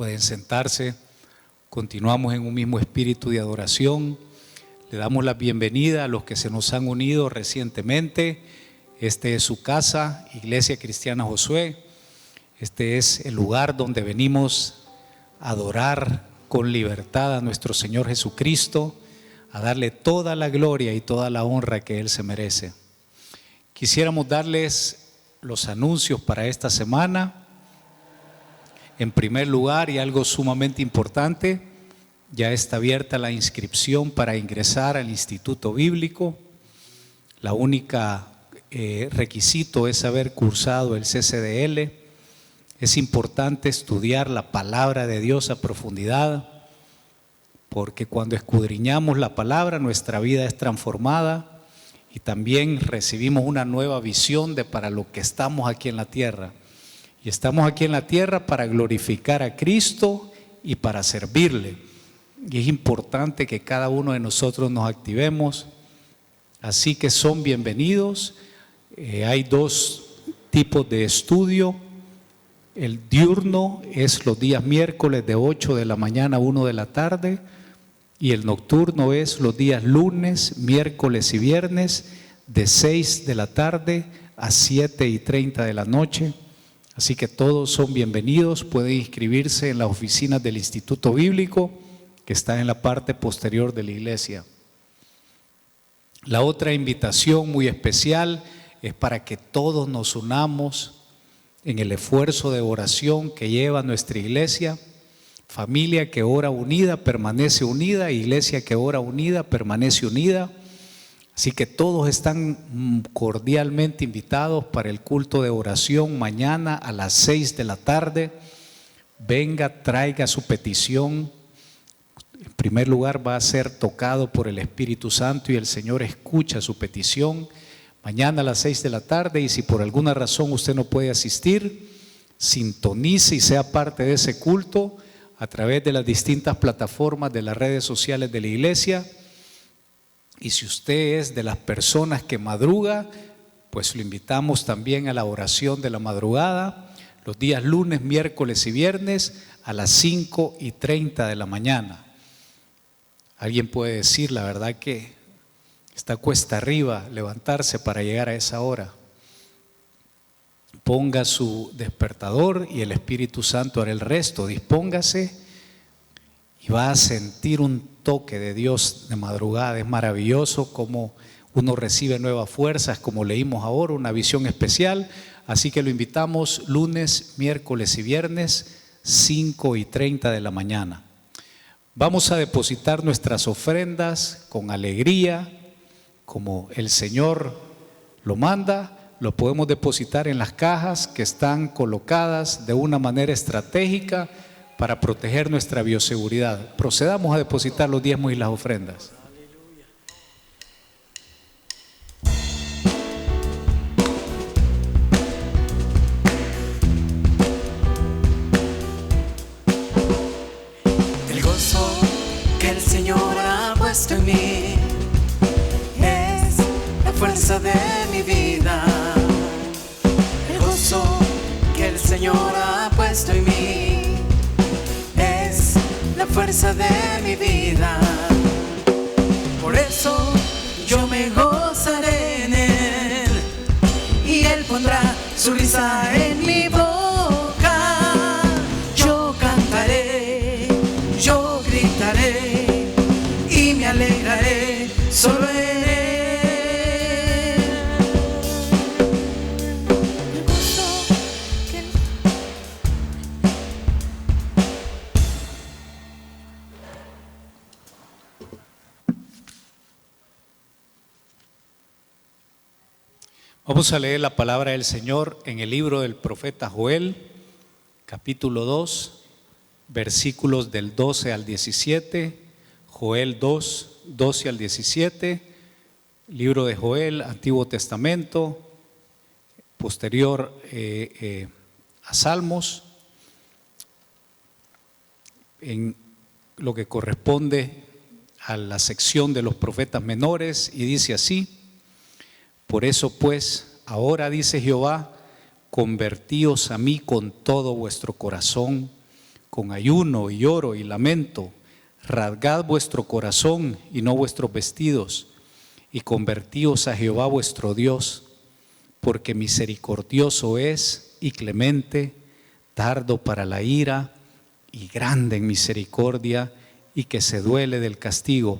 Pueden sentarse. Continuamos en un mismo espíritu de adoración. Le damos la bienvenida a los que se nos han unido recientemente. Este es su casa, Iglesia Cristiana Josué. Este es el lugar donde venimos a adorar con libertad a nuestro Señor Jesucristo, a darle toda la gloria y toda la honra que Él se merece. Quisiéramos darles los anuncios para esta semana. En primer lugar, y algo sumamente importante, ya está abierta la inscripción para ingresar al Instituto Bíblico. La única requisito es haber cursado el CCDL. Es importante estudiar la palabra de Dios a profundidad, porque cuando escudriñamos la palabra, nuestra vida es transformada y también recibimos una nueva visión de para lo que estamos aquí en la tierra. Y estamos aquí en la tierra para glorificar a Cristo y para servirle. Y es importante que cada uno de nosotros nos activemos. Así que son bienvenidos. Hay dos tipos de estudio. El diurno es los días miércoles de 8 de la mañana a 1 de la tarde. Y el nocturno es los días lunes, miércoles y viernes de 6 de la tarde a 7:30 de la noche. Así que todos son bienvenidos, pueden inscribirse en las oficinas del Instituto Bíblico que está en la parte posterior de la iglesia. La otra invitación muy especial es para que todos nos unamos en el esfuerzo de oración que lleva nuestra iglesia. Familia que ora unida permanece unida, iglesia que ora unida permanece unida. Así que todos están cordialmente invitados para el culto de oración mañana a las 6 de la tarde. Venga, traiga su petición. En primer lugar va a ser tocado por el Espíritu Santo y el Señor escucha su petición. Mañana a las 6 de la tarde, y si por alguna razón usted no puede asistir, sintonice y sea parte de ese culto a través de las distintas plataformas de las redes sociales de la iglesia. Y si usted es de las personas que madruga, pues lo invitamos también a la oración de la madrugada, los días lunes, miércoles y viernes a las 5:30 de la mañana. Alguien puede decir, la verdad que está cuesta arriba levantarse para llegar a esa hora. Ponga su despertador y el Espíritu Santo hará el resto. Dispóngase y va a sentir un toque de Dios de madrugada. Es maravilloso como uno recibe nuevas fuerzas, como leímos ahora, una visión especial. Así que lo invitamos lunes, miércoles y viernes, 5:30 de la mañana. Vamos a depositar nuestras ofrendas con alegría, como el Señor lo manda. Lo podemos depositar en las cajas que están colocadas de una manera estratégica para proteger nuestra bioseguridad. Procedamos a depositar los diezmos y las ofrendas. El gozo que el Señor ha puesto en mí es la fuerza de mi vida. El gozo que el Señor ha puesto en mí es la fuerza de mi vida. Por eso yo me gozaré en Él y Él pondrá su risa en mi boca. Yo cantaré, yo gritaré y me alegraré solo en Él. Vamos a leer la palabra del Señor en el libro del profeta Joel, capítulo 2, versículos del 12 al 17, Joel 2, 12 al 17, libro de Joel, Antiguo Testamento, posterior a Salmos, en lo que corresponde a la sección de los profetas menores, y dice así: por eso pues, ahora dice Jehová, convertíos a mí con todo vuestro corazón, con ayuno y lloro y lamento. Rasgad vuestro corazón y no vuestros vestidos, y convertíos a Jehová vuestro Dios, porque misericordioso es y clemente, tardo para la ira y grande en misericordia, y que se duele del castigo.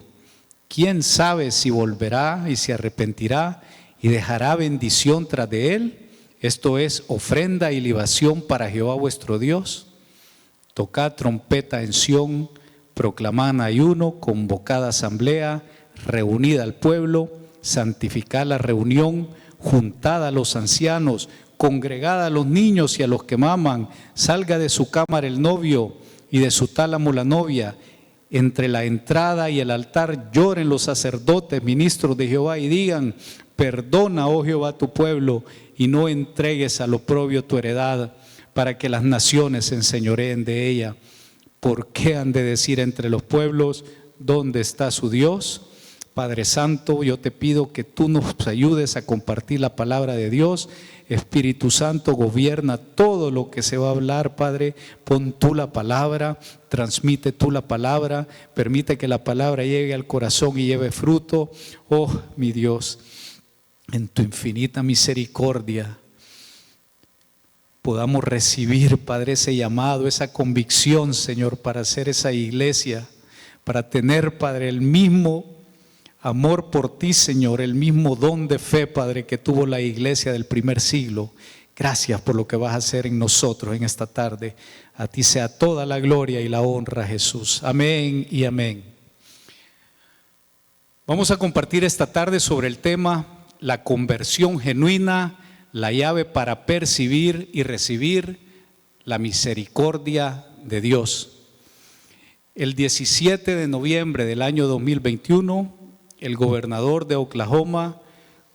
¿Quién sabe si volverá y se arrepentirá y dejará bendición tras de él? Esto es ofrenda y libación para Jehová vuestro Dios. Tocad trompeta en Sión, proclamad ayuno, convocad asamblea, reunid al pueblo, santificad la reunión, juntad a los ancianos, congregad a los niños y a los que maman, salga de su cámara el novio y de su tálamo la novia. Entre la entrada y el altar lloren los sacerdotes, ministros de Jehová, y digan: perdona, oh Jehová, tu pueblo, y no entregues al oprobio tu heredad, para que las naciones se enseñoreen de ella. ¿Por qué han de decir entre los pueblos: ¿dónde está su Dios? Padre Santo, yo te pido que tú nos ayudes a compartir la palabra de Dios. Espíritu Santo, gobierna todo lo que se va a hablar, Padre. Pon tú la palabra, transmite tú la palabra, permite que la palabra llegue al corazón y lleve fruto. Oh, mi Dios, en tu infinita misericordia podamos recibir, Padre, ese llamado, esa convicción, Señor, para hacer esa iglesia, para tener, Padre, el mismo amor por ti, Señor, el mismo don de fe, Padre, que tuvo la iglesia del primer siglo. Gracias por lo que vas a hacer en nosotros en esta tarde. A ti sea toda la gloria y la honra, Jesús. Amén y amén. Vamos a compartir esta tarde sobre el tema la conversión genuina, la llave para percibir y recibir la misericordia de Dios. El 17 de noviembre del año 2021, el gobernador de Oklahoma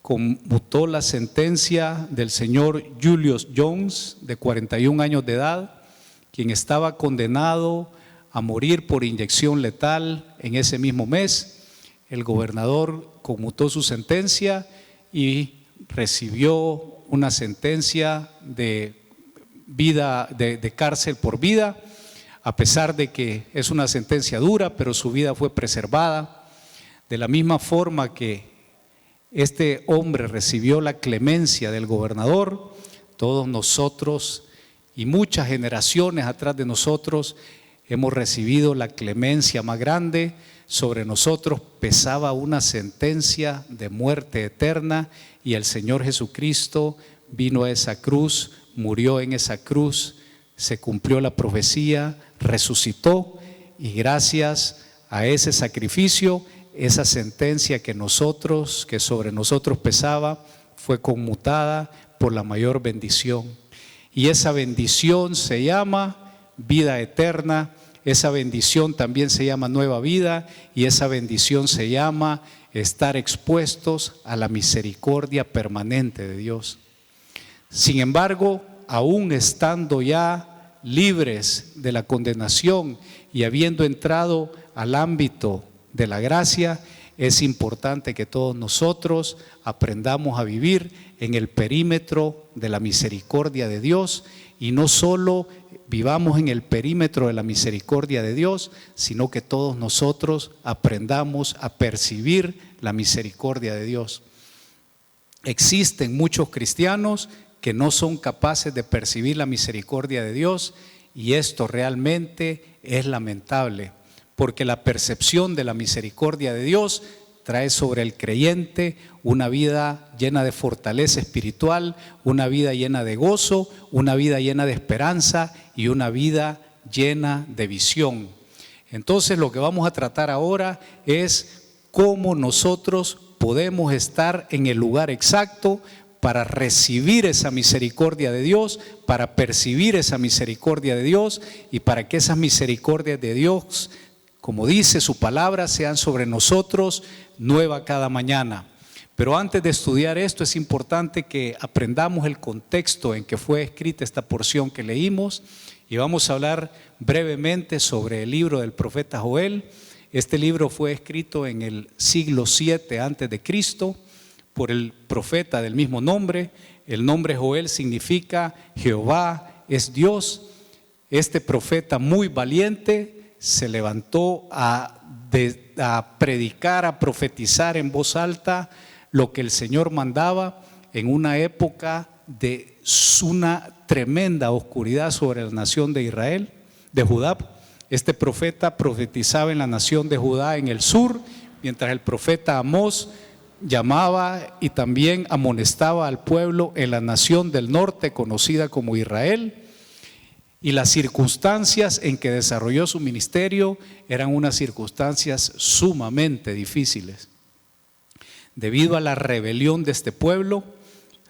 conmutó la sentencia del señor Julius Jones, de 41 años de edad, quien estaba condenado a morir por inyección letal en ese mismo mes. El gobernador conmutó su sentencia y recibió una sentencia de vida, de cárcel por vida, a pesar de que es una sentencia dura, pero su vida fue preservada. De la misma forma que este hombre recibió la clemencia del gobernador, todos nosotros y muchas generaciones atrás de nosotros hemos recibido la clemencia más grande. Sobre nosotros pesaba una sentencia de muerte eterna, y el Señor Jesucristo vino a esa cruz, murió en esa cruz, se cumplió la profecía, resucitó, y gracias a ese sacrificio, esa sentencia que sobre nosotros pesaba, fue conmutada por la mayor bendición. Y esa bendición se llama vida eterna, esa bendición también se llama nueva vida, y esa bendición se llama estar expuestos a la misericordia permanente de Dios. Sin embargo, aún estando ya libres de la condenación y habiendo entrado al ámbito de la gracia, es importante que todos nosotros aprendamos a vivir en el perímetro de la misericordia de Dios, y no solo vivamos en el perímetro de la misericordia de Dios, sino que todos nosotros aprendamos a percibir la misericordia de Dios. Existen muchos cristianos que no son capaces de percibir la misericordia de Dios, y esto realmente es lamentable, porque la percepción de la misericordia de Dios trae sobre el creyente una vida llena de fortaleza espiritual, una vida llena de gozo, una vida llena de esperanza y una vida llena de visión. Entonces, lo que vamos a tratar ahora es cómo nosotros podemos estar en el lugar exacto para recibir esa misericordia de Dios, para percibir esa misericordia de Dios, y para que esas misericordias de Dios, como dice su palabra, sean sobre nosotros nueva cada mañana. Pero antes de estudiar esto, es importante que aprendamos el contexto en que fue escrita esta porción que leímos, y vamos a hablar brevemente sobre el libro del profeta Joel. Este libro fue escrito en el siglo 7 antes de Cristo por el profeta del mismo nombre. El nombre Joel significa Jehová es Dios. Este profeta muy valiente se levantó a predicar, a profetizar en voz alta lo que el Señor mandaba en una época de una tremenda oscuridad sobre la nación de Israel, de Judá. Este profeta profetizaba en la nación de Judá en el sur, mientras el profeta Amós llamaba y también amonestaba al pueblo en la nación del norte conocida como Israel. Y las circunstancias en que desarrolló su ministerio eran unas circunstancias sumamente difíciles. Debido a la rebelión de este pueblo,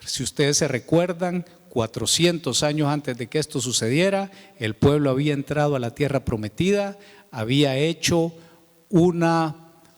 si ustedes se recuerdan, 400 años antes de que esto sucediera, el pueblo había entrado a la tierra prometida, había hecho una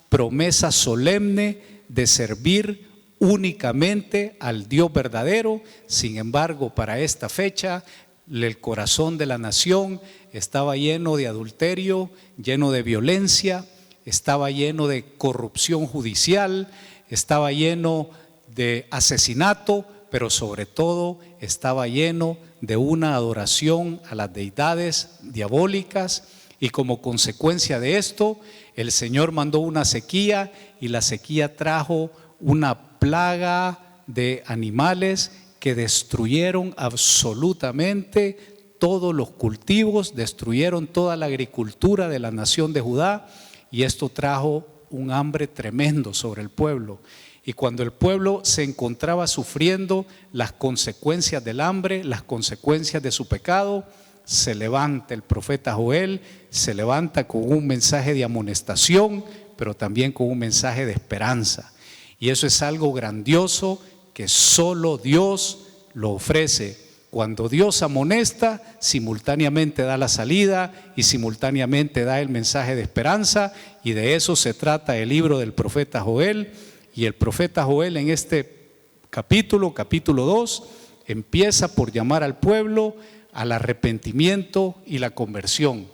promesa solemne de servir únicamente al Dios verdadero. Sin embargo, para esta fecha, el corazón de la nación estaba lleno de adulterio, lleno de violencia, estaba lleno de corrupción judicial, estaba lleno de asesinato, pero sobre todo estaba lleno de una adoración a las deidades diabólicas. Y como consecuencia de esto, el Señor mandó una sequía, y la sequía trajo una plaga de animales que destruyeron absolutamente todos los cultivos, destruyeron toda la agricultura de la nación de Judá, y esto trajo un hambre tremendo sobre el pueblo. Y cuando el pueblo se encontraba sufriendo las consecuencias del hambre, las consecuencias de su pecado, se levanta el profeta Joel, se levanta con un mensaje de amonestación, pero también con un mensaje de esperanza. Y eso es algo grandioso que solo Dios lo ofrece. Cuando Dios amonesta, simultáneamente da la salida y simultáneamente da el mensaje de esperanza, y de eso se trata el libro del profeta Joel. Y el profeta Joel en este capítulo 2, empieza por llamar al pueblo al arrepentimiento y la conversión.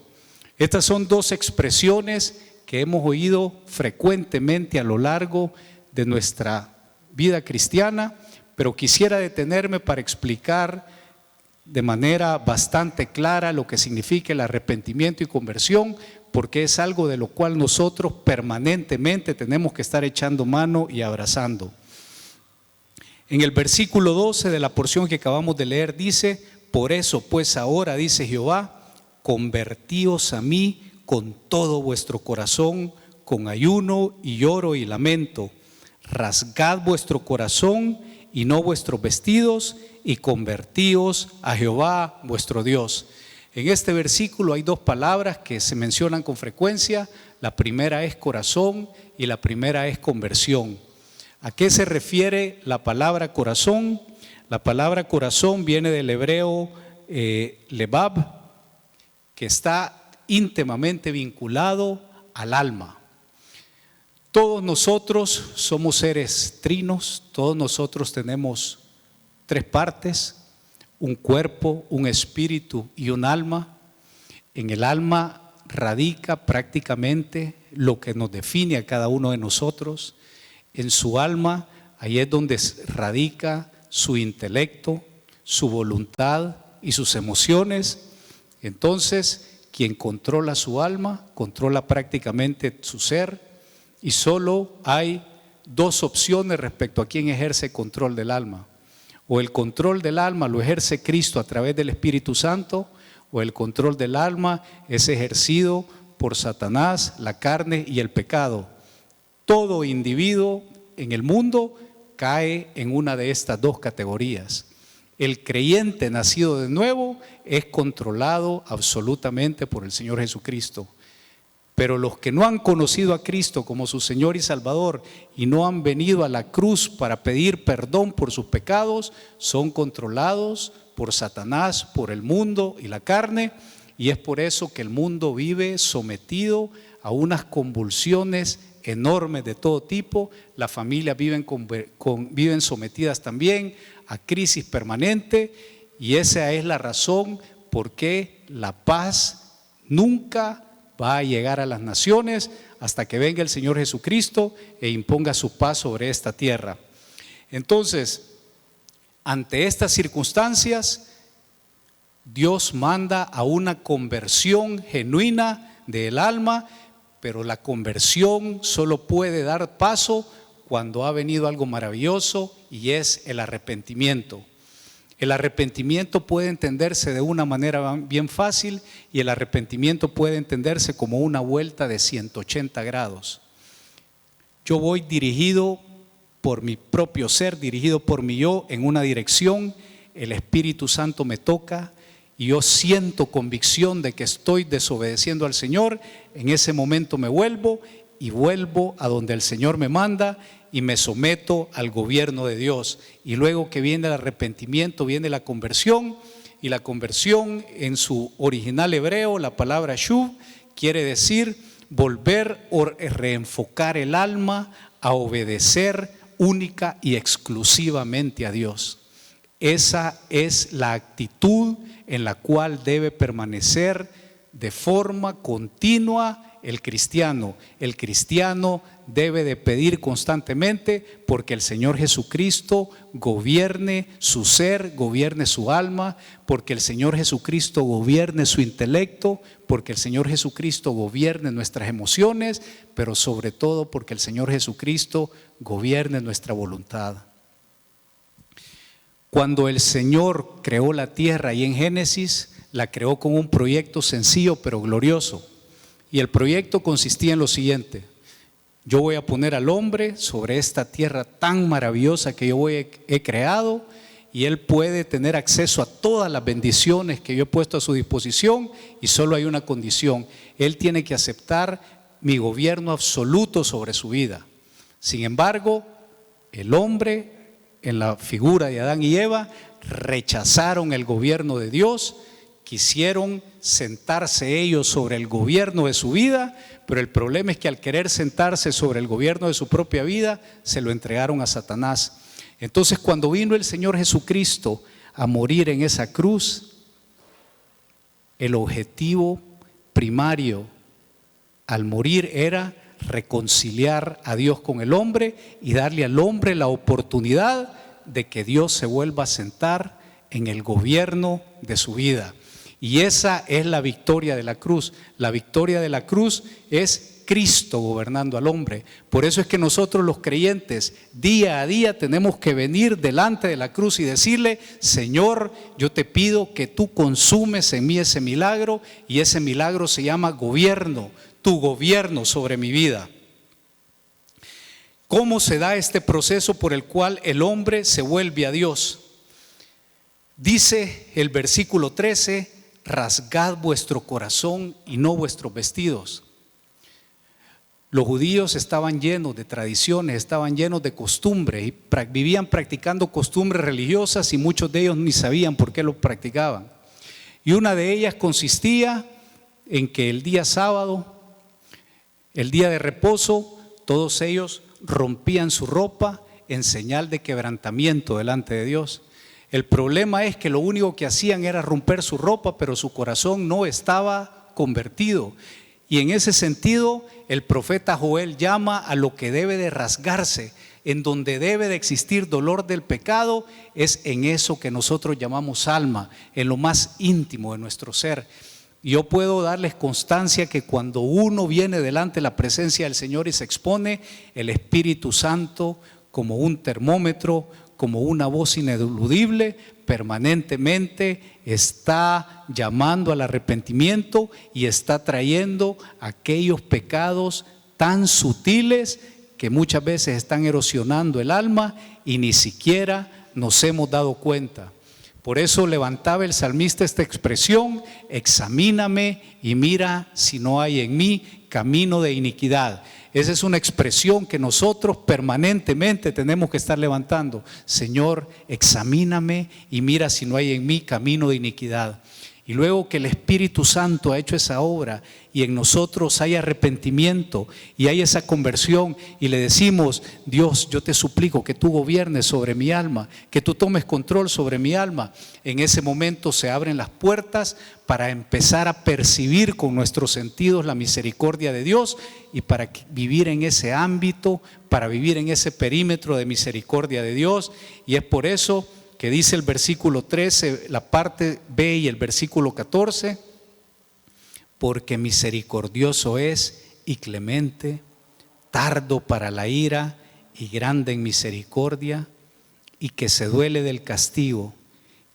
Estas son dos expresiones que hemos oído frecuentemente a lo largo de nuestra vida cristiana, pero quisiera detenerme para explicar de manera bastante clara lo que significa el arrepentimiento y conversión, porque es algo de lo cual nosotros permanentemente tenemos que estar echando mano y abrazando. En el versículo 12 de la porción que acabamos de leer dice: por eso pues ahora, dice Jehová, convertíos a mí con todo vuestro corazón, con ayuno y lloro y lamento. Rasgad vuestro corazón y no vuestros vestidos, y convertíos a Jehová vuestro Dios. En este versículo hay dos palabras que se mencionan con frecuencia. La primera es corazón y la primera es conversión. ¿A qué se refiere la palabra corazón? La palabra corazón viene del hebreo lebab, que está íntimamente vinculado al alma. Todos nosotros somos seres trinos, todos nosotros tenemos tres partes: un cuerpo, un espíritu y un alma. En el alma radica prácticamente lo que nos define a cada uno de nosotros. En su alma, ahí es donde radica su intelecto, su voluntad y sus emociones. Entonces, quien controla su alma, controla prácticamente su ser, y solo hay dos opciones respecto a quien ejerce control del alma. O el control del alma lo ejerce Cristo a través del Espíritu Santo, o el control del alma es ejercido por Satanás, la carne y el pecado. Todo individuo en el mundo cae en una de estas dos categorías. El creyente nacido de nuevo es controlado absolutamente por el Señor Jesucristo. Pero los que no han conocido a Cristo como su Señor y Salvador y no han venido a la cruz para pedir perdón por sus pecados, son controlados por Satanás, por el mundo y la carne, y es por eso que el mundo vive sometido a unas convulsiones enormes de todo tipo. Las familias viven sometidas también a crisis permanente, y esa es la razón por qué la paz nunca va a llegar a las naciones hasta que venga el Señor Jesucristo e imponga su paz sobre esta tierra. Entonces, ante estas circunstancias, Dios manda a una conversión genuina del alma, pero la conversión solo puede dar paso cuando ha venido algo maravilloso, y es el arrepentimiento. El arrepentimiento puede entenderse de una manera bien fácil, y el arrepentimiento puede entenderse como una vuelta de 180 grados. Yo voy dirigido por mi propio ser, dirigido por mi yo en una dirección, el Espíritu Santo me toca y yo siento convicción de que estoy desobedeciendo al Señor. En ese momento me vuelvo a donde el Señor me manda y me someto al gobierno de Dios. Y luego que viene el arrepentimiento, viene la conversión, y la conversión en su original hebreo, la palabra shuv, quiere decir volver o reenfocar el alma a obedecer única y exclusivamente a Dios. Esa es la actitud en la cual debe permanecer de forma continua el cristiano. El cristiano debe de pedir constantemente porque el Señor Jesucristo gobierne su ser, gobierne su alma, porque el Señor Jesucristo gobierne su intelecto, porque el Señor Jesucristo gobierne nuestras emociones, pero sobre todo porque el Señor Jesucristo gobierne nuestra voluntad. Cuando el Señor creó la tierra y en Génesis, la creó con un proyecto sencillo pero glorioso. Y el proyecto consistía en lo siguiente: yo voy a poner al hombre sobre esta tierra tan maravillosa que yo he creado, y él puede tener acceso a todas las bendiciones que yo he puesto a su disposición, y solo hay una condición: él tiene que aceptar mi gobierno absoluto sobre su vida. Sin embargo, el hombre, en la figura de Adán y Eva, rechazaron el gobierno de Dios, quisieron sentarse ellos sobre el gobierno de su vida, pero el problema es que al querer sentarse sobre el gobierno de su propia vida, se lo entregaron a Satanás. Entonces, cuando vino el Señor Jesucristo a morir en esa cruz, el objetivo primario al morir era reconciliar a Dios con el hombre y darle al hombre la oportunidad de que Dios se vuelva a sentar en el gobierno de su vida. Y esa es la victoria de la cruz. La victoria de la cruz es Cristo gobernando al hombre. Por eso es que nosotros los creyentes día a día tenemos que venir delante de la cruz y decirle: Señor, yo te pido que tú consumes en mí ese milagro, y ese milagro se llama gobierno, tu gobierno sobre mi vida. ¿Cómo se da este proceso por el cual el hombre se vuelve a Dios? Dice el versículo 13: rasgad vuestro corazón y no vuestros vestidos. Los judíos estaban llenos de tradiciones, estaban llenos de costumbres, y vivían practicando costumbres religiosas, y muchos de ellos ni sabían por qué lo practicaban. Y una de ellas consistía en que el día sábado, el día de reposo, todos ellos rompían su ropa en señal de quebrantamiento delante de Dios. El problema es que lo único que hacían era romper su ropa, pero su corazón no estaba convertido. Y en ese sentido, el profeta Joel llama a lo que debe de rasgarse, en donde debe de existir dolor del pecado, es en eso que nosotros llamamos alma, en lo más íntimo de nuestro ser. Y yo puedo darles constancia que cuando uno viene delante de la presencia del Señor y se expone, el Espíritu Santo, como un termómetro, como una voz ineludible, permanentemente está llamando al arrepentimiento y está trayendo aquellos pecados tan sutiles que muchas veces están erosionando el alma y ni siquiera nos hemos dado cuenta. Por eso levantaba el salmista esta expresión: examíname y mira si no hay en mí camino de iniquidad. Esa es una expresión que nosotros permanentemente tenemos que estar levantando. Señor, examíname y mira si no hay en mí camino de iniquidad. Y luego que el Espíritu Santo ha hecho esa obra y en nosotros hay arrepentimiento y hay esa conversión, y le decimos: Dios, yo te suplico que tú gobiernes sobre mi alma, que tú tomes control sobre mi alma. En ese momento se abren las puertas para empezar a percibir con nuestros sentidos la misericordia de Dios, y para vivir en ese ámbito, para vivir en ese perímetro de misericordia de Dios. Y es por eso que dice el versículo 13, la parte B y el versículo 14, porque misericordioso es y clemente, tardo para la ira y grande en misericordia, y que se duele del castigo.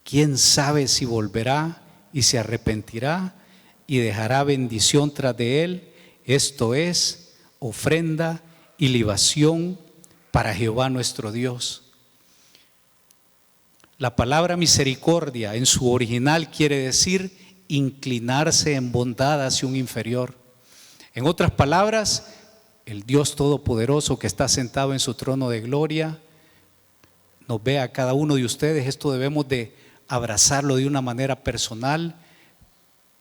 ¿Quién sabe si volverá y se arrepentirá y dejará bendición tras de él? Esto es ofrenda y libación para Jehová nuestro Dios. La palabra misericordia en su original quiere decir inclinarse en bondad hacia un inferior. En otras palabras, el Dios Todopoderoso que está sentado en su trono de gloria nos ve a cada uno de ustedes. Esto debemos de abrazarlo de una manera personal.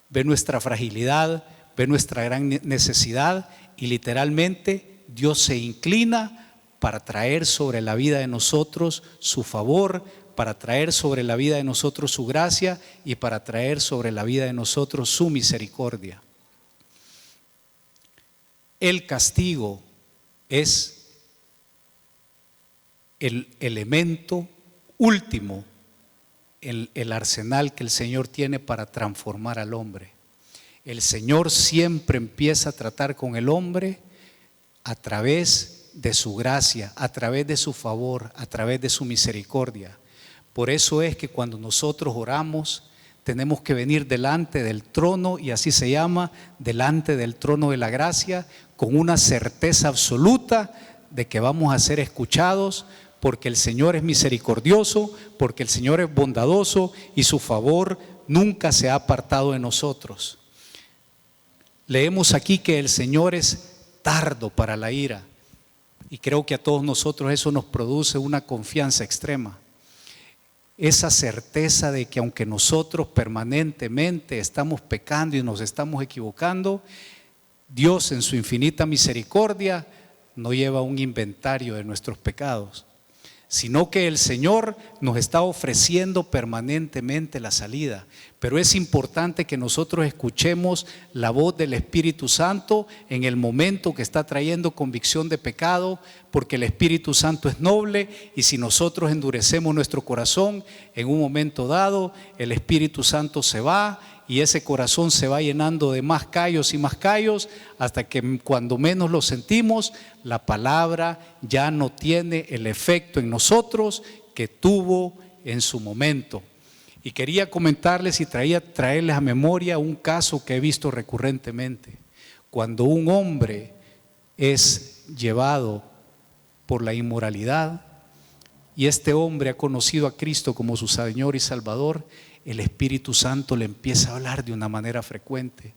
Ve nuestra fragilidad, ve nuestra gran necesidad y literalmente Dios se inclina para traer sobre la vida de nosotros su favor, para traer sobre la vida de nosotros su gracia y para traer sobre la vida de nosotros su misericordia. El castigo es el elemento último, el arsenal que el Señor tiene para transformar al hombre. El Señor siempre empieza a tratar con el hombre a través de su gracia, a través de su favor, a través de su misericordia. Por eso es que cuando nosotros oramos, tenemos que venir delante del trono, y así se llama, delante del trono de la gracia, con una certeza absoluta de que vamos a ser escuchados, porque el Señor es misericordioso, porque el Señor es bondadoso y su favor nunca se ha apartado de nosotros. Leemos aquí que el Señor es tardo para la ira, y creo que a todos nosotros eso nos produce una confianza extrema. Esa certeza de que aunque nosotros permanentemente estamos pecando y nos estamos equivocando, Dios en su infinita misericordia no lleva un inventario de nuestros pecados, sino que el Señor nos está ofreciendo permanentemente la salida. Pero es importante que nosotros escuchemos la voz del Espíritu Santo en el momento que está trayendo convicción de pecado, porque el Espíritu Santo es noble, y si nosotros endurecemos nuestro corazón, en un momento dado el Espíritu Santo se va y ese corazón se va llenando de más callos y más callos, hasta que cuando menos lo sentimos, la palabra ya no tiene el efecto en nosotros que tuvo en su momento. Y quería comentarles y traerles a memoria un caso que he visto recurrentemente. Cuando un hombre es llevado por la inmoralidad y este hombre ha conocido a Cristo como su Señor y Salvador, el Espíritu Santo le empieza a hablar de una manera frecuente.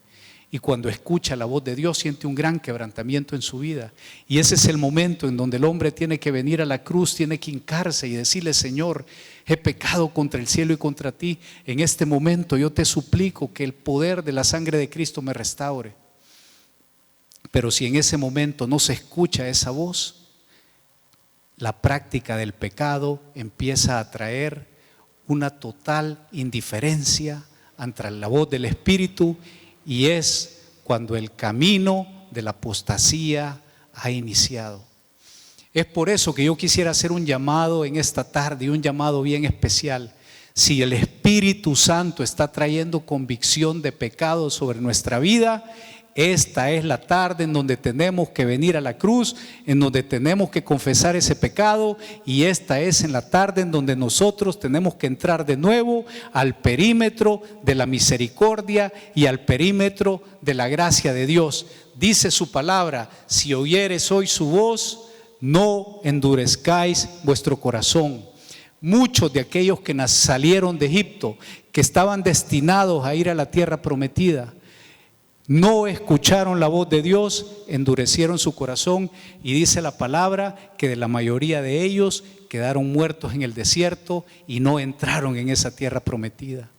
Y cuando escucha la voz de Dios siente un gran quebrantamiento en su vida. Y ese es el momento en donde el hombre tiene que venir a la cruz, tiene que hincarse y decirle: Señor, he pecado contra el cielo y contra ti. En este momento yo te suplico que el poder de la sangre de Cristo me restaure. Pero si en ese momento no se escucha esa voz, la práctica del pecado empieza a traer una total indiferencia ante la voz del Espíritu, y es cuando el camino de la apostasía ha iniciado. Es por eso que yo quisiera hacer un llamado en esta tarde, y un llamado bien especial. Si el Espíritu Santo está trayendo convicción de pecado sobre nuestra vida, esta es la tarde en donde tenemos que venir a la cruz, en donde tenemos que confesar ese pecado, y esta es en la tarde en donde nosotros tenemos que entrar de nuevo al perímetro de la misericordia y al perímetro de la gracia de Dios. Dice su palabra: si oyeres hoy su voz, no endurezcáis vuestro corazón. Muchos de aquellos que salieron de Egipto, que estaban destinados a ir a la tierra prometida, no escucharon la voz de Dios, endurecieron su corazón, y dice la palabra que de la mayoría de ellos quedaron muertos en el desierto y no entraron en esa tierra prometida.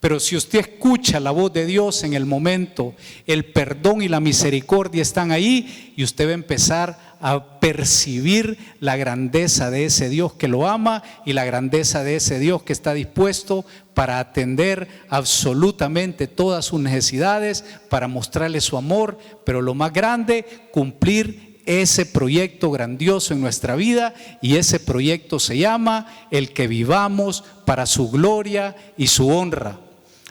Pero si usted escucha la voz de Dios en el momento, el perdón y la misericordia están ahí, y usted va a empezar a percibir la grandeza de ese Dios que lo ama y la grandeza de ese Dios que está dispuesto para atender absolutamente todas sus necesidades, para mostrarle su amor, pero lo más grande, cumplir ese proyecto grandioso en nuestra vida, y ese proyecto se llama el que vivamos para su gloria y su honra.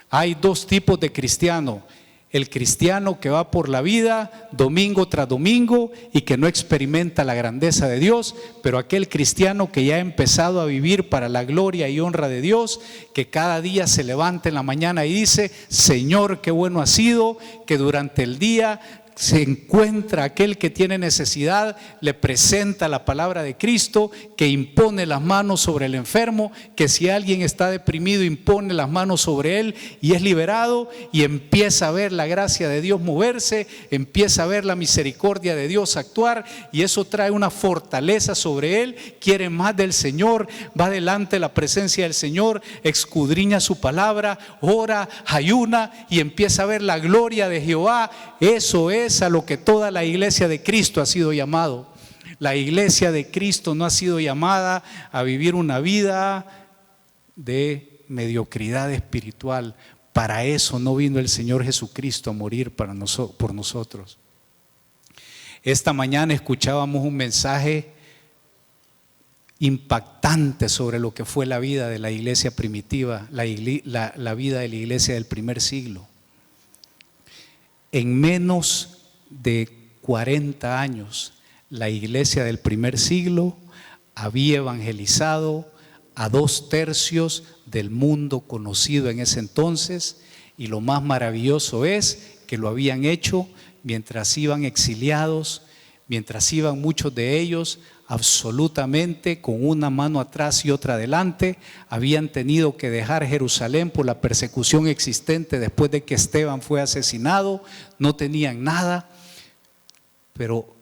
Hay dos tipos de cristiano: el cristiano que va por la vida domingo tras domingo y que no experimenta la grandeza de Dios, pero aquel cristiano que ya ha empezado a vivir para la gloria y honra de Dios, que cada día se levanta en la mañana y dice: Señor, qué bueno ha sido que durante el día se encuentra aquel que tiene necesidad, le presenta la palabra de Cristo, que impone las manos sobre el enfermo, que si alguien está deprimido impone las manos sobre él y es liberado, y empieza a ver la gracia de Dios moverse, empieza a ver la misericordia de Dios actuar, y eso trae una fortaleza sobre él. Quiere más del Señor, va delante de la presencia del Señor, escudriña su palabra, ora, ayuna y empieza a ver la gloria de Jehová. Eso es a lo que toda la iglesia de Cristo ha sido llamado. La iglesia de Cristo no ha sido llamada a vivir una vida de mediocridad espiritual. Para eso no vino el Señor Jesucristo a morir por nosotros. Esta mañana escuchábamos un mensaje impactante sobre lo que fue la vida de la iglesia primitiva, la vida de la iglesia del primer siglo. En menos de 40 años, la iglesia del primer siglo había evangelizado a 2/3 del mundo conocido en ese entonces, y lo más maravilloso es que lo habían hecho mientras iban exiliados, mientras iban muchos de ellos absolutamente con una mano atrás y otra adelante. Habían tenido que dejar Jerusalén por la persecución existente después de que Esteban fue asesinado, no tenían nada, pero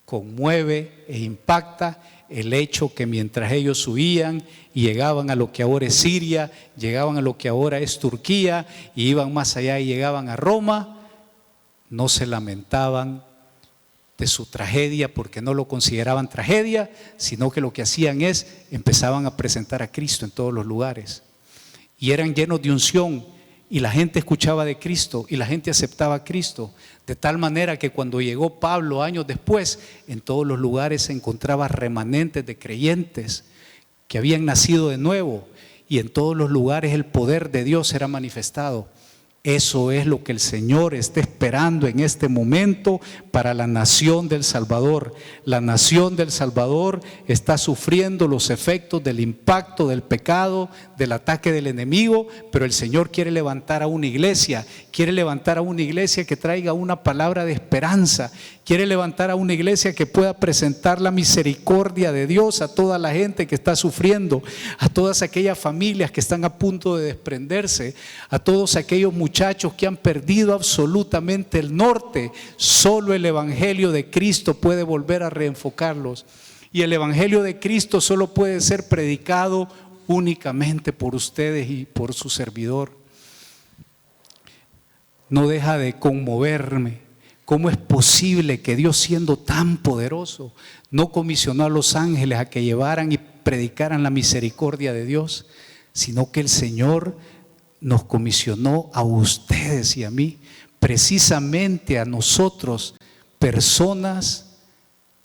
conmueve e impacta el hecho que mientras ellos huían y llegaban a lo que ahora es Siria, llegaban a lo que ahora es Turquía, y iban más allá y llegaban a Roma, no se lamentaban de su tragedia porque no lo consideraban tragedia, sino que lo que hacían es empezaban a presentar a Cristo en todos los lugares, y eran llenos de unción, y la gente escuchaba de Cristo y la gente aceptaba a Cristo, de tal manera que cuando llegó Pablo años después, en todos los lugares se encontraba remanentes de creyentes que habían nacido de nuevo, y en todos los lugares el poder de Dios era manifestado. Eso es lo que el Señor está esperando en este momento para la nación del Salvador. La nación del Salvador está sufriendo los efectos del impacto del pecado, del ataque del enemigo, pero el Señor quiere levantar a una iglesia, quiere levantar a una iglesia que traiga una palabra de esperanza, quiere levantar a una iglesia que pueda presentar la misericordia de Dios a toda la gente que está sufriendo, a todas aquellas familias que están a punto de desprenderse, a todos aquellos muchachos que han perdido absolutamente el norte. Solo el Evangelio de Cristo puede volver a reenfocarlos, y el Evangelio de Cristo solo puede ser predicado únicamente por ustedes y por su servidor. No deja de conmoverme cómo es posible que Dios, siendo tan poderoso, no comisionó a los ángeles a que llevaran y predicaran la misericordia de Dios, sino que el Señor nos comisionó a ustedes y a mí, precisamente a nosotros, personas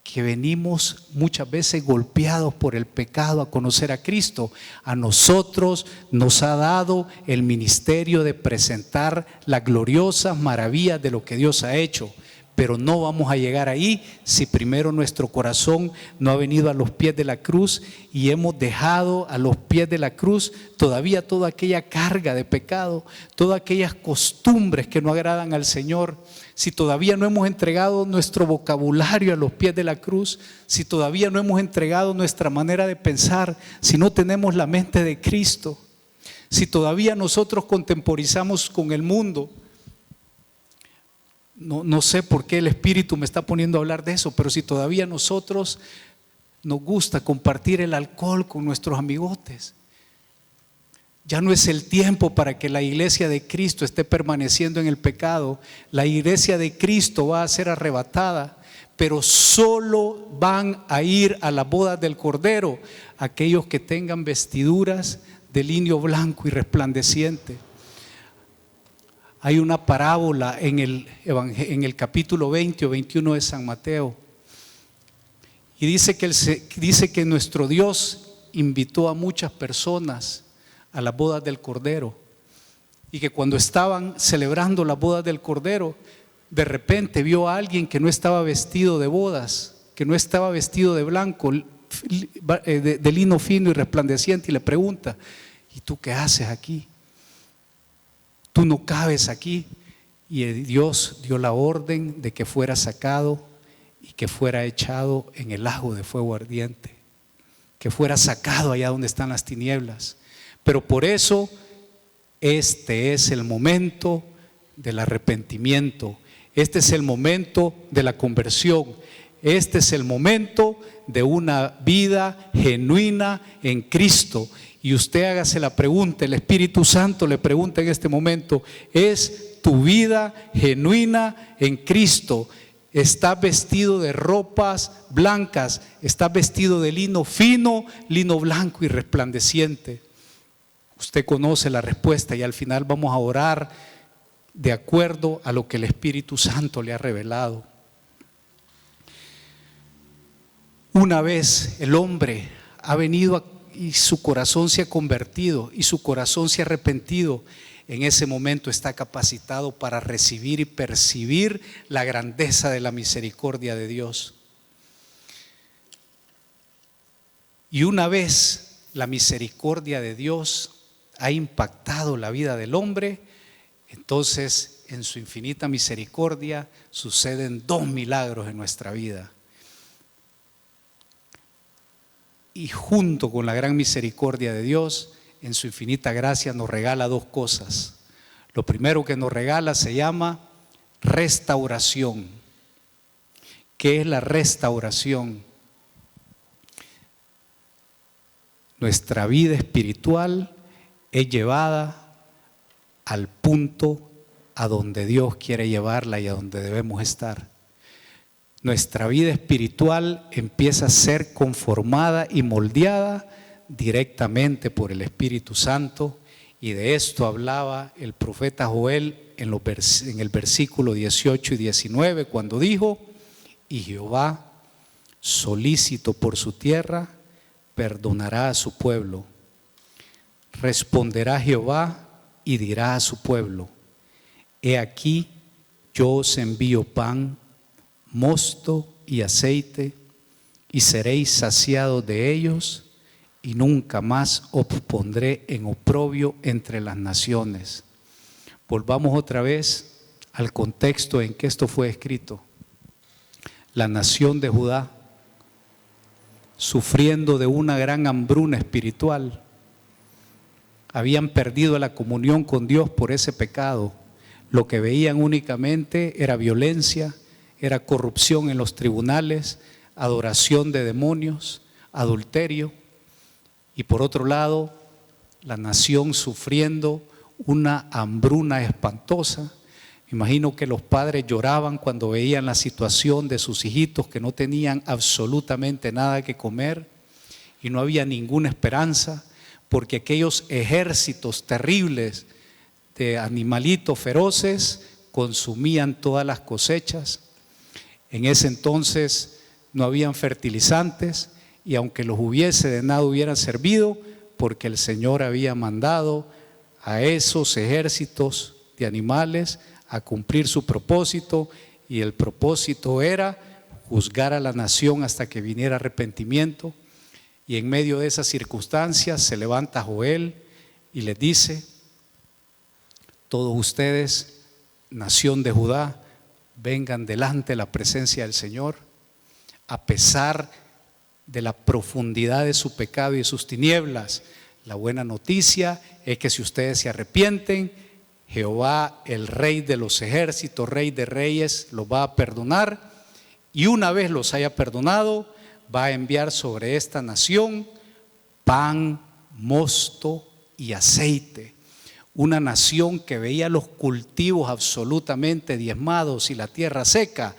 que venimos muchas veces golpeados por el pecado, a conocer a Cristo. A nosotros nos ha dado el ministerio de presentar las gloriosas maravillas de lo que Dios ha hecho, pero no vamos a llegar ahí si primero nuestro corazón no ha venido a los pies de la cruz y hemos dejado a los pies de la cruz todavía toda aquella carga de pecado, todas aquellas costumbres que no agradan al Señor. Si todavía no hemos entregado nuestro vocabulario a los pies de la cruz, si todavía no hemos entregado nuestra manera de pensar, si no tenemos la mente de Cristo, si todavía nosotros contemporizamos con el mundo. No sé por qué el Espíritu me está poniendo a hablar de eso, pero si todavía nosotros nos gusta compartir el alcohol con nuestros amigotes, ya no es el tiempo para que la iglesia de Cristo esté permaneciendo en el pecado. La iglesia de Cristo va a ser arrebatada, pero solo van a ir a las bodas del Cordero aquellos que tengan vestiduras de lino blanco y resplandeciente. Hay una parábola en el capítulo 20 o 21 de San Mateo, Y dice que nuestro Dios invitó a muchas personas a las bodas del Cordero. Y que cuando estaban celebrando las bodas del Cordero, de repente vio a alguien que no estaba vestido de bodas, que no estaba vestido de blanco, de lino fino y resplandeciente, y le pregunta: ¿y tú qué haces aquí? Tú no cabes aquí. Y Dios dio la orden de que fuera sacado y que fuera echado en el lago de fuego ardiente, que fuera sacado allá donde están las tinieblas. Pero por eso este es el momento del arrepentimiento, este es el momento de la conversión, este es el momento de una vida genuina en Cristo. Y usted hágase la pregunta, el Espíritu Santo le pregunta en este momento: ¿es tu vida genuina en Cristo? ¿Estás vestido de ropas blancas? ¿Estás vestido de lino fino, lino blanco y resplandeciente? Usted conoce la respuesta y al final vamos a orar de acuerdo a lo que el Espíritu Santo le ha revelado. Una vez el hombre ha venido y su corazón se ha convertido y su corazón se ha arrepentido, en ese momento está capacitado para recibir y percibir la grandeza de la misericordia de Dios. Y una vez la misericordia de Dios ha impactado la vida del hombre, entonces en su infinita misericordia suceden 2 milagros en nuestra vida. Y junto con la gran misericordia de Dios, en su infinita gracia nos regala 2 cosas. Lo primero que nos regala se llama restauración. ¿Qué es la restauración? Nuestra vida espiritual es llevada al punto a donde Dios quiere llevarla y a donde debemos estar. Nuestra vida espiritual empieza a ser conformada y moldeada directamente por el Espíritu Santo, y de esto hablaba el profeta Joel en el versículo 18 y 19 cuando dijo: y Jehová, solícito por su tierra, perdonará a su pueblo. Responderá Jehová y dirá a su pueblo: he aquí, yo os envío pan, mosto y aceite, y seréis saciados de ellos, y nunca más os pondré en oprobio entre las naciones. Volvamos otra vez al contexto en que esto fue escrito. La nación de Judá, sufriendo de una gran hambruna espiritual, habían perdido la comunión con Dios por ese pecado. Lo que veían únicamente era violencia, era corrupción en los tribunales, adoración de demonios, adulterio. Y por otro lado, la nación sufriendo una hambruna espantosa. Imagino que los padres lloraban cuando veían la situación de sus hijitos que no tenían absolutamente nada que comer y no había ninguna esperanza, porque aquellos ejércitos terribles de animalitos feroces consumían todas las cosechas. En ese entonces no habían fertilizantes, y aunque los hubiese, de nada hubieran servido, porque el Señor había mandado a esos ejércitos de animales a cumplir su propósito, y el propósito era juzgar a la nación hasta que viniera arrepentimiento. Y en medio de esas circunstancias se levanta Joel y les dice: todos ustedes, nación de Judá, vengan delante de la presencia del Señor. A pesar de la profundidad de su pecado y de sus tinieblas, la buena noticia es que si ustedes se arrepienten, Jehová, el Rey de los ejércitos, Rey de reyes, los va a perdonar, y una vez los haya perdonado, va a enviar sobre esta nación pan, mosto y aceite. Una nación que veía los cultivos absolutamente diezmados y la tierra seca.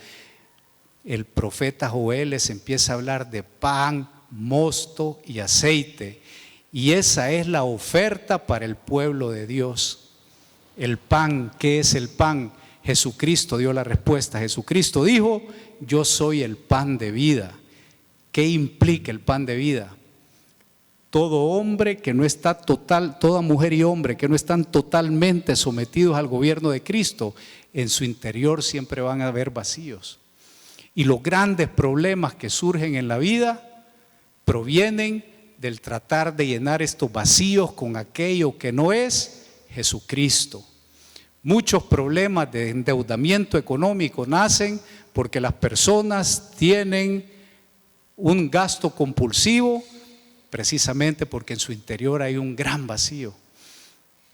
El profeta Joel les empieza a hablar de pan, mosto y aceite, y esa es la oferta para el pueblo de Dios. El pan, ¿qué es el pan? Jesucristo dio la respuesta. Jesucristo dijo: yo soy el pan de vida. ¿Qué implica el pan de vida? Todo hombre que no está toda mujer y hombre que no están totalmente sometidos al gobierno de Cristo, en su interior siempre van a haber vacíos. Y los grandes problemas que surgen en la vida provienen del tratar de llenar estos vacíos con aquello que no es Jesucristo. Muchos problemas de endeudamiento económico nacen porque las personas tienen un gasto compulsivo, precisamente porque en su interior hay un gran vacío.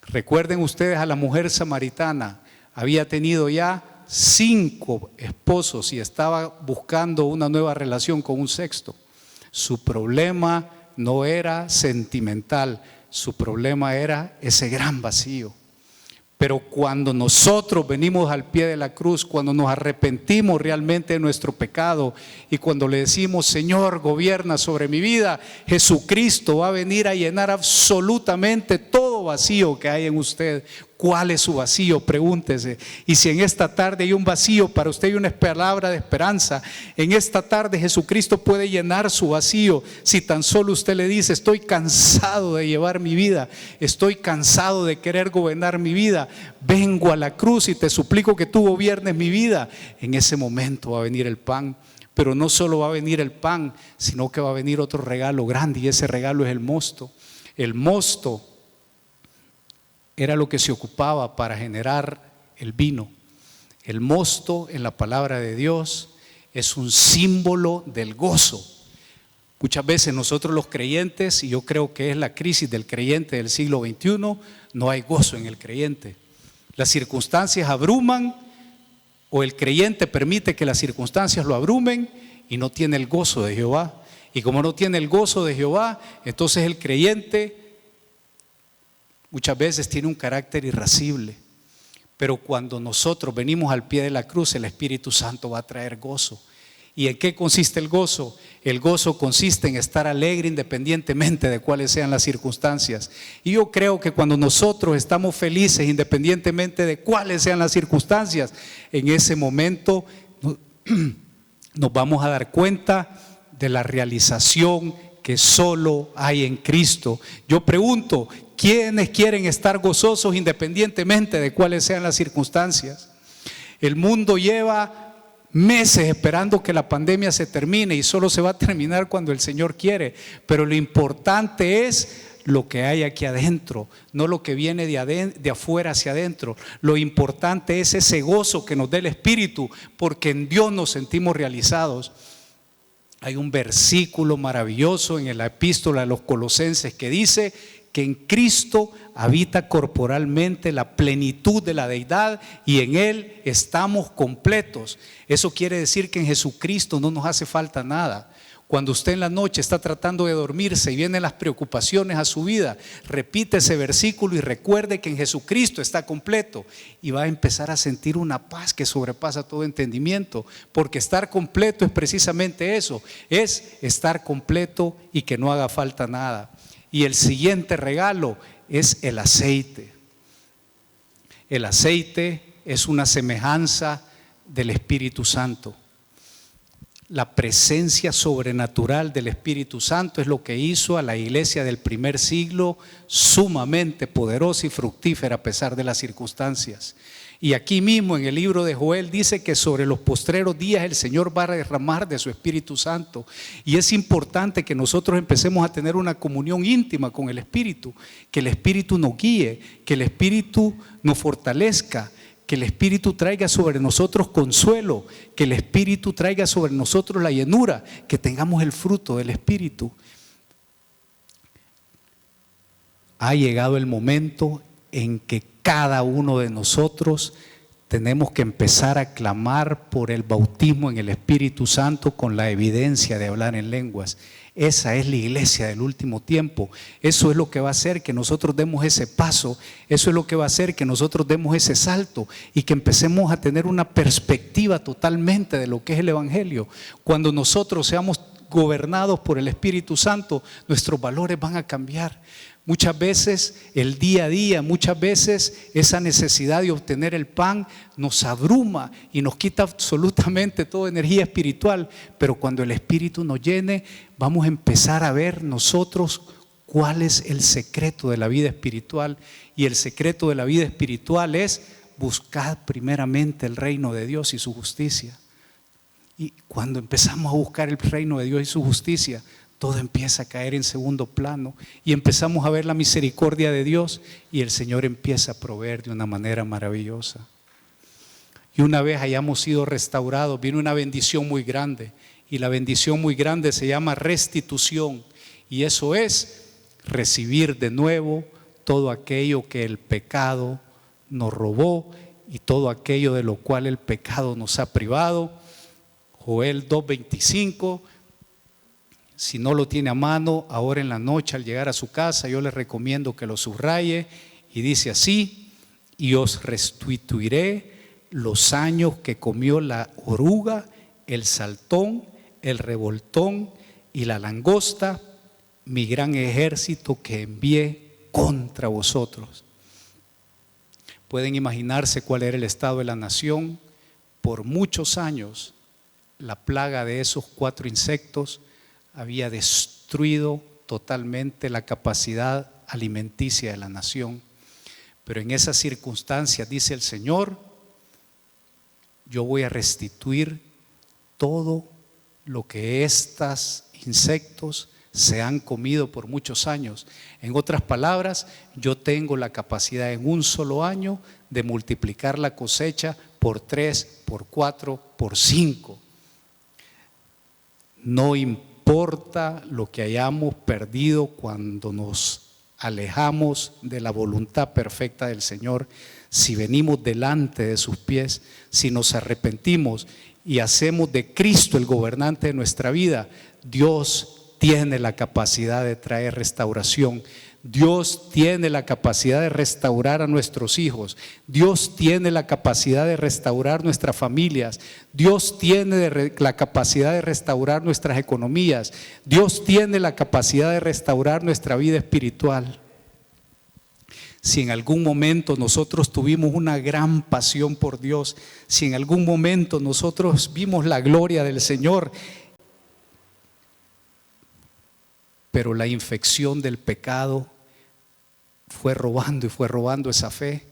Recuerden ustedes a la mujer samaritana, había tenido ya 5 esposos y estaba buscando una nueva relación con un sexto. Su problema no era sentimental, su problema era ese gran vacío. Pero cuando nosotros venimos al pie de la cruz, cuando nos arrepentimos realmente de nuestro pecado y cuando le decimos, Señor, gobierna sobre mi vida, Jesucristo va a venir a llenar absolutamente todo vacío que hay en usted. ¿Cuál es su vacío? Pregúntese. Y si en esta tarde hay un vacío para usted y una palabra de esperanza, en esta tarde Jesucristo puede llenar su vacío. Si tan solo usted le dice, estoy cansado de llevar mi vida, estoy cansado de querer gobernar mi vida, vengo a la cruz y te suplico que tú gobiernes mi vida. En ese momento va a venir el pan. Pero no solo va a venir el pan, sino que va a venir otro regalo grande, y ese regalo es el mosto. El mosto era lo que se ocupaba para generar el vino. El mosto en la palabra de Dios es un símbolo del gozo. Muchas veces nosotros los creyentes, y yo creo que es la crisis del creyente del siglo XXI, no hay gozo en el creyente. Las circunstancias abruman, o el creyente permite que las circunstancias lo abrumen y no tiene el gozo de Jehová. Y como no tiene el gozo de Jehová, entonces el creyente muchas veces tiene un carácter irascible. Pero cuando nosotros venimos al pie de la cruz, el Espíritu Santo va a traer gozo. ¿Y en qué consiste el gozo? El gozo consiste en estar alegre independientemente de cuáles sean las circunstancias. Y yo creo que cuando nosotros estamos felices independientemente de cuáles sean las circunstancias, en ese momento nos vamos a dar cuenta de la realización que solo hay en Cristo. Yo pregunto, ¿quiénes quieren estar gozosos independientemente de cuáles sean las circunstancias? El mundo lleva meses esperando que la pandemia se termine y solo se va a terminar cuando el Señor quiere. Pero lo importante es lo que hay aquí adentro, no lo que viene de afuera hacia adentro. Lo importante es ese gozo que nos da el Espíritu, porque en Dios nos sentimos realizados. Hay un versículo maravilloso en la epístola de los Colosenses que dice que en Cristo habita corporalmente la plenitud de la deidad y en Él estamos completos. Eso quiere decir que en Jesucristo no nos hace falta nada. Cuando usted en la noche está tratando de dormirse y vienen las preocupaciones a su vida, repite ese versículo y recuerde que en Jesucristo está completo y va a empezar a sentir una paz que sobrepasa todo entendimiento, porque estar completo es precisamente eso, es estar completo y que no haga falta nada. Y el siguiente regalo es el aceite. El aceite es una semejanza del Espíritu Santo. La presencia sobrenatural del Espíritu Santo es lo que hizo a la iglesia del primer siglo sumamente poderosa y fructífera a pesar de las circunstancias. Y aquí mismo en el libro de Joel dice que sobre los postreros días el Señor va a derramar de su Espíritu Santo. Y es importante que nosotros empecemos a tener una comunión íntima con el Espíritu, que el Espíritu nos guíe, que el Espíritu nos fortalezca, que el Espíritu traiga sobre nosotros consuelo, que el Espíritu traiga sobre nosotros la llenura, que tengamos el fruto del Espíritu. Ha llegado el momento en que cada uno de nosotros tenemos que empezar a clamar por el bautismo en el Espíritu Santo con la evidencia de hablar en lenguas. Esa es la iglesia del último tiempo. Eso es lo que va a hacer que nosotros demos ese paso. Eso es lo que va a hacer que nosotros demos ese salto y que empecemos a tener una perspectiva totalmente de lo que es el Evangelio. Cuando nosotros seamos gobernados por el Espíritu Santo, nuestros valores van a cambiar. Muchas veces el día a día, muchas veces esa necesidad de obtener el pan nos abruma y nos quita absolutamente toda energía espiritual. Pero cuando el Espíritu nos llene, vamos a empezar a ver nosotros cuál es el secreto de la vida espiritual. Y el secreto de la vida espiritual es buscar primeramente el reino de Dios y su justicia. Y cuando empezamos a buscar el reino de Dios y su justicia, todo empieza a caer en segundo plano y empezamos a ver la misericordia de Dios y el Señor empieza a proveer de una manera maravillosa. Y una vez hayamos sido restaurados, viene una bendición muy grande, y la bendición muy grande se llama restitución, y eso es recibir de nuevo todo aquello que el pecado nos robó y todo aquello de lo cual el pecado nos ha privado. Joel 2:25. Si no lo tiene a mano, ahora en la noche al llegar a su casa, yo le recomiendo que lo subraye, y dice así: y os restituiré los años que comió la oruga, el saltón, el revoltón y la langosta, mi gran ejército que envié contra vosotros. Pueden imaginarse cuál era el estado de la nación. Por muchos años la plaga de esos 4 insectos había destruido totalmente la capacidad alimenticia de la nación. Pero en esas circunstancias, dice el Señor, yo voy a restituir todo lo que estos insectos se han comido por muchos años. En otras palabras, yo tengo la capacidad en un solo año de multiplicar la cosecha por 3, por 4, por 5. No importa lo que hayamos perdido cuando nos alejamos de la voluntad perfecta del Señor, si venimos delante de sus pies, si nos arrepentimos y hacemos de Cristo el gobernante de nuestra vida, Dios tiene la capacidad de traer restauración. Dios tiene la capacidad de restaurar a nuestros hijos. Dios tiene la capacidad de restaurar nuestras familias. Dios tiene la capacidad de restaurar nuestras economías. Dios tiene la capacidad de restaurar nuestra vida espiritual. Si en algún momento nosotros tuvimos una gran pasión por Dios, si en algún momento nosotros vimos la gloria del Señor, pero la infección del pecado fue robando esa fe,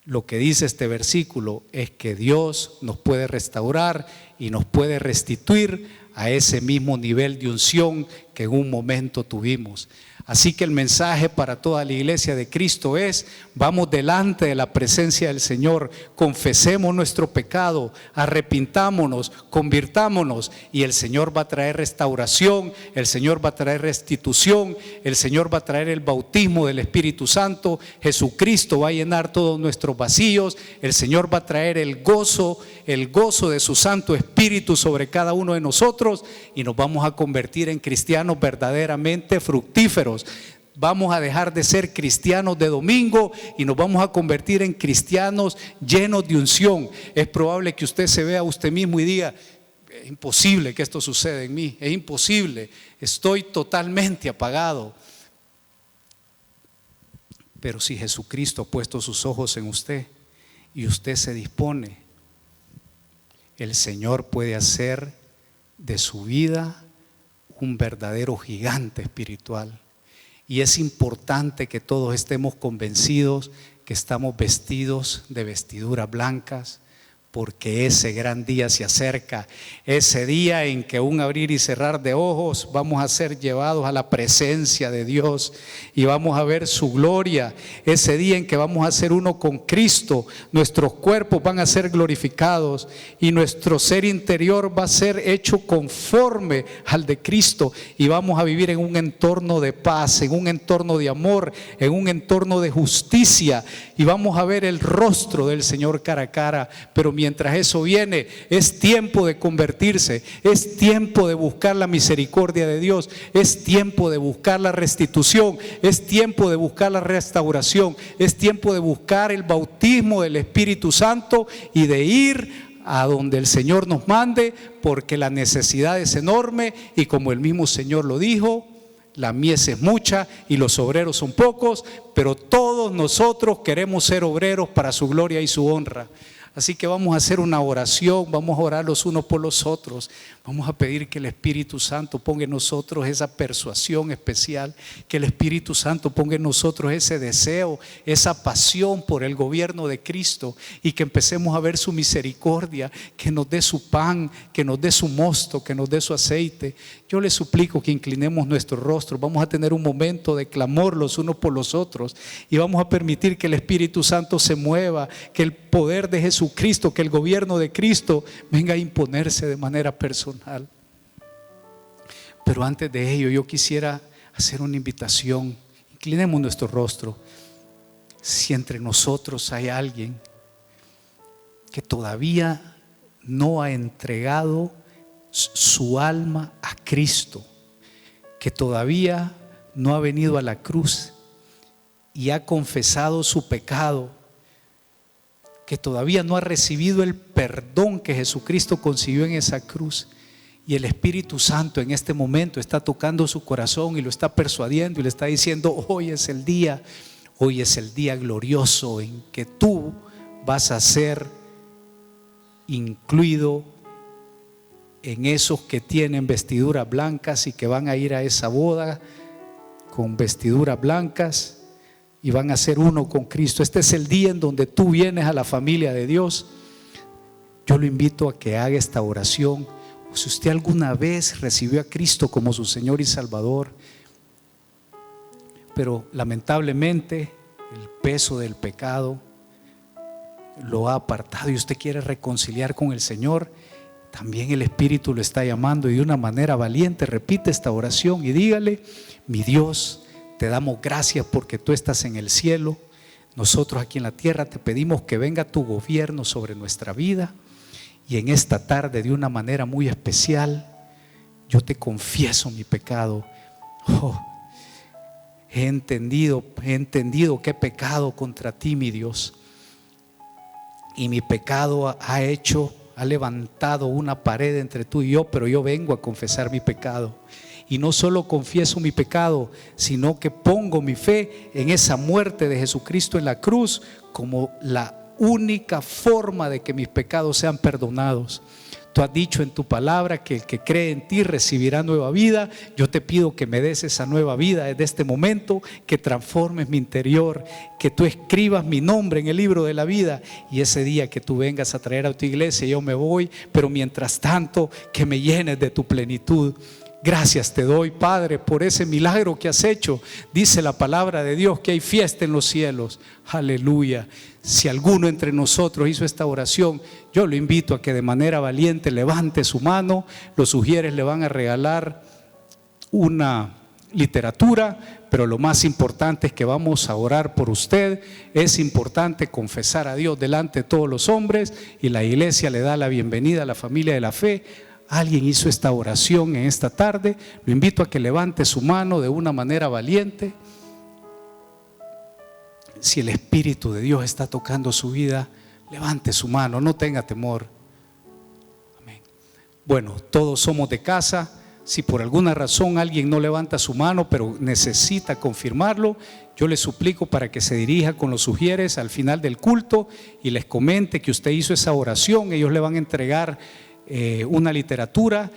lo que dice este versículo es que Dios nos puede restaurar y nos puede restituir a ese mismo nivel de unción que en un momento tuvimos. Así que el mensaje para toda la iglesia de Cristo es: vamos delante de la presencia del Señor, confesemos nuestro pecado, arrepintámonos, convirtámonos, y el Señor va a traer restauración, el Señor va a traer restitución, el Señor va a traer el bautismo del Espíritu Santo, Jesucristo va a llenar todos nuestros vacíos, el Señor va a traer el gozo de su Santo Espíritu sobre cada uno de nosotros, y nos vamos a convertir en cristianos verdaderamente fructíferos. Vamos a dejar de ser cristianos de domingo y nos vamos a convertir en cristianos llenos de unción. Es probable que usted se vea a usted mismo y diga: es imposible que esto suceda en mí, es imposible, estoy totalmente apagado. Pero si Jesucristo ha puesto sus ojos en usted y usted se dispone, el Señor puede hacer de su vida un verdadero gigante espiritual. Y es importante que todos estemos convencidos que estamos vestidos de vestiduras blancas, porque ese gran día se acerca, ese día en que un abrir y cerrar de ojos vamos a ser llevados a la presencia de Dios y vamos a ver su gloria, ese día en que vamos a ser uno con Cristo, nuestros cuerpos van a ser glorificados y nuestro ser interior va a ser hecho conforme al de Cristo, y vamos a vivir en un entorno de paz, en un entorno de amor, en un entorno de justicia, y vamos a ver el rostro del Señor cara a cara. Pero mientras eso viene, es tiempo de convertirse, es tiempo de buscar la misericordia de Dios, es tiempo de buscar la restitución, es tiempo de buscar la restauración, es tiempo de buscar el bautismo del Espíritu Santo y de ir a donde el Señor nos mande, porque la necesidad es enorme y como el mismo Señor lo dijo, la mies es mucha y los obreros son pocos, pero todos nosotros queremos ser obreros para su gloria y su honra. Así que vamos a hacer una oración, vamos a orar los unos por los otros, vamos a pedir que el Espíritu Santo ponga en nosotros esa persuasión especial, que el Espíritu Santo ponga en nosotros ese deseo, esa pasión por el gobierno de Cristo y que empecemos a ver su misericordia, que nos dé su pan, que nos dé su mosto, que nos dé su aceite. Yo les suplico que inclinemos nuestro rostro, vamos a tener un momento de clamor los unos por los otros y vamos a permitir que el Espíritu Santo se mueva, que el poder de Jesucristo, que el gobierno de Cristo venga a imponerse de manera personal. Pero antes de ello yo quisiera hacer una invitación. Inclinemos nuestro rostro. Si entre nosotros hay alguien que todavía no ha entregado su alma a Cristo, que todavía no ha venido a la cruz y ha confesado su pecado, que todavía no ha recibido el perdón que Jesucristo consiguió en esa cruz, y el Espíritu Santo en este momento está tocando su corazón y lo está persuadiendo y le está diciendo: hoy es el día glorioso en que tú vas a ser incluido en esos que tienen vestiduras blancas y que van a ir a esa boda con vestiduras blancas y van a ser uno con Cristo. Este es el día en donde tú vienes a la familia de Dios. Yo lo invito a que haga esta oración. O si usted alguna vez recibió a Cristo como su Señor y Salvador, pero lamentablemente el peso del pecado lo ha apartado y usted quiere reconciliar con el Señor, también el Espíritu lo está llamando y de una manera valiente repite esta oración y dígale: mi Dios, te damos gracias porque tú estás en el cielo. Nosotros aquí en la tierra te pedimos que venga tu gobierno sobre nuestra vida. Y en esta tarde, de una manera muy especial, yo te confieso mi pecado. He entendido que he pecado contra ti, mi Dios. Y mi pecado ha levantado una pared entre tú y yo, pero yo vengo a confesar mi pecado. Y no solo confieso mi pecado, sino que pongo mi fe en esa muerte de Jesucristo en la cruz como la única forma de que mis pecados sean perdonados. Tú has dicho en tu palabra que el que cree en ti recibirá nueva vida. Yo te pido que me des esa nueva vida desde este momento, que transformes mi interior, que tú escribas mi nombre en el libro de la vida, y ese día que tú vengas a traer a tu iglesia yo me voy, pero mientras tanto que me llenes de tu plenitud. Gracias te doy, Padre, por ese milagro que has hecho. Dice la palabra de Dios que hay fiesta en los cielos. Aleluya. Si alguno entre nosotros hizo esta oración, yo lo invito a que de manera valiente levante su mano. Los sugieres le van a regalar una literatura, pero lo más importante es que vamos a orar por usted. Es importante confesar a Dios delante de todos los hombres, y la iglesia le da la bienvenida a la familia de la fe. Alguien hizo esta oración en esta tarde, lo invito a que levante su mano de una manera valiente. Si el Espíritu de Dios está tocando su vida, levante su mano, no tenga temor. Amén. Bueno, todos somos de casa. Si por alguna razón alguien no levanta su mano, pero necesita confirmarlo, yo le suplico para que se dirija con los sugieres al final del culto y les comente que usted hizo esa oración. Ellos le van a entregar una literatura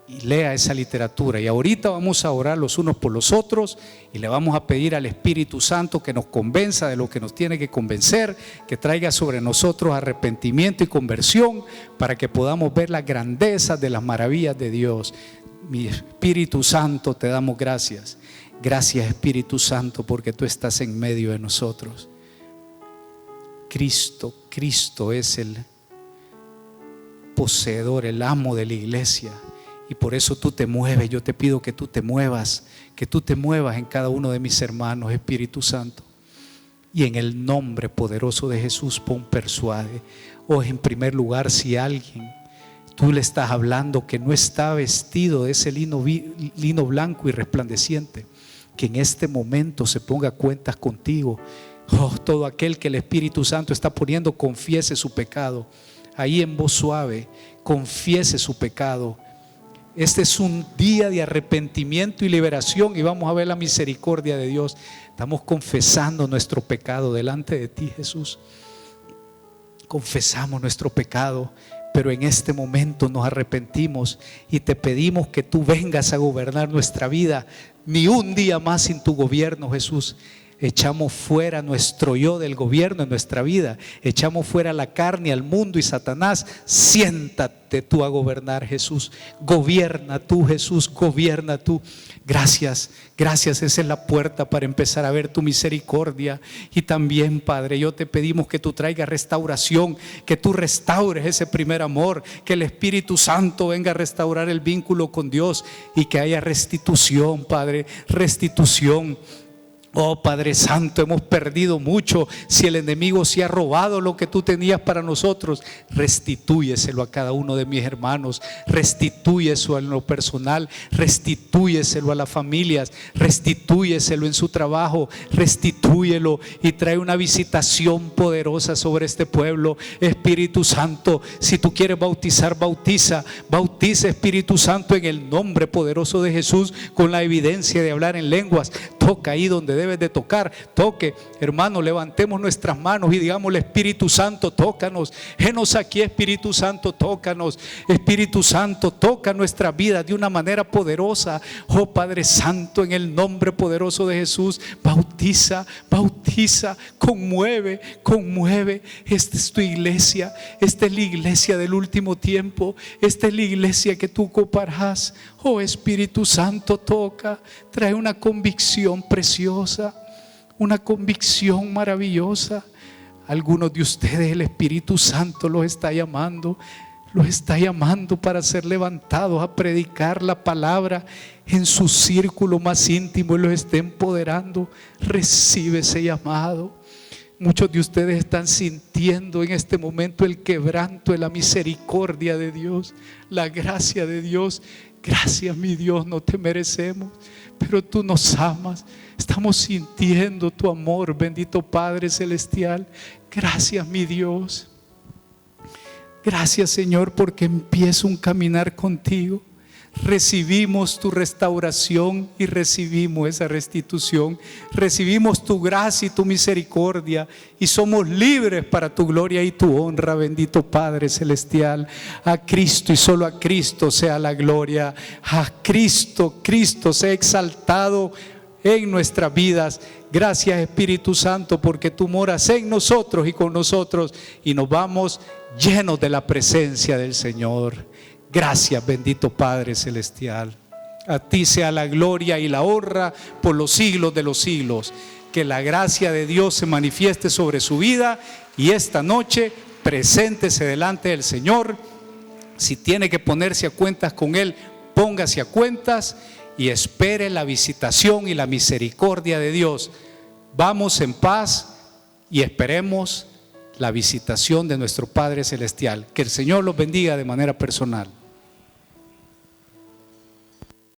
y lea esa literatura. Y ahorita vamos a orar los unos por los otros y le vamos a pedir al Espíritu Santo que nos convenza de lo que nos tiene que convencer, que traiga sobre nosotros arrepentimiento y conversión para que podamos ver la grandeza de las maravillas de Dios. Mi Espíritu Santo, te damos gracias. Gracias, Espíritu Santo, porque tú estás en medio de nosotros. Cristo es el poseedor, el amo de la iglesia, y por eso tú te mueves. Yo te pido que tú te muevas en cada uno de mis hermanos, Espíritu Santo, y en el nombre poderoso de Jesús pon persuade. En primer lugar, si alguien tú le estás hablando que no está vestido de ese lino blanco y resplandeciente, que en este momento se ponga a cuentas contigo. Todo aquel que el Espíritu Santo está poniendo, confiese su pecado. ahí en voz suave, confiese su pecado. Este es un día de arrepentimiento y liberación y vamos a ver la misericordia de Dios. Estamos confesando nuestro pecado delante de ti, Jesús. Confesamos nuestro pecado, pero en este momento nos arrepentimos y te pedimos que tú vengas a gobernar nuestra vida. Ni un día más sin tu gobierno, Jesús. Echamos fuera nuestro yo del gobierno en nuestra vida. Echamos fuera la carne, al mundo y Satanás. Siéntate tú a gobernar, Jesús. Gobierna tú, Jesús, gobierna tú. Gracias, gracias. Esa es la puerta para empezar a ver tu misericordia. Y también, Padre, yo te pedimos que tú traigas restauración, que tú restaures ese primer amor, que el Espíritu Santo venga a restaurar el vínculo con Dios y que haya restitución, Padre, restitución. Oh Padre Santo, hemos perdido mucho. Si el enemigo se ha robado lo que tú tenías para nosotros, restitúyeselo a cada uno de mis hermanos, restitúyeselo en lo personal, restitúyeselo a las familias, restitúyeselo en su trabajo, restitúyelo y trae una visitación poderosa sobre este pueblo. Espíritu Santo, si tú quieres bautizar, bautiza Espíritu Santo en el nombre poderoso de Jesús, con la evidencia de hablar en lenguas. Toca ahí donde debes de tocar, toque, hermano, levantemos nuestras manos y digámosle: Espíritu Santo, tócanos, henos aquí, Espíritu Santo, tócanos, Espíritu Santo, toca nuestra vida de una manera poderosa. Oh Padre Santo, en el nombre poderoso de Jesús, bautiza, conmueve. Esta es tu iglesia, esta es la iglesia del último tiempo, esta es la iglesia que tú ocuparás. Oh Espíritu Santo, toca, trae una convicción preciosa, una convicción maravillosa. Algunos de ustedes el Espíritu Santo los está llamando para ser levantados a predicar la palabra en su círculo más íntimo y los esté empoderando. Recibe ese llamado. Muchos de ustedes están sintiendo en este momento el quebranto de la misericordia de Dios, la gracia de Dios. Gracias, mi Dios, no te merecemos, pero tú nos amas. Estamos sintiendo tu amor, bendito Padre Celestial. Gracias, mi Dios. Gracias, Señor, porque empiezo un caminar contigo. Recibimos tu restauración y recibimos esa restitución. Recibimos tu gracia y tu misericordia y somos libres para tu gloria y tu honra, bendito Padre Celestial. A Cristo y solo a Cristo sea la gloria. A Cristo sea exaltado en nuestras vidas. Gracias, Espíritu Santo, porque tú moras en nosotros y con nosotros y nos vamos llenos de la presencia del Señor. Gracias, bendito Padre Celestial. A ti sea la gloria y la honra por los siglos de los siglos. Que la gracia de Dios se manifieste sobre su vida y esta noche preséntese delante del Señor. Si tiene que ponerse a cuentas con Él, póngase a cuentas y espere la visitación y la misericordia de Dios. Vamos en paz y esperemos la visitación de nuestro Padre Celestial. Que el Señor los bendiga de manera personal.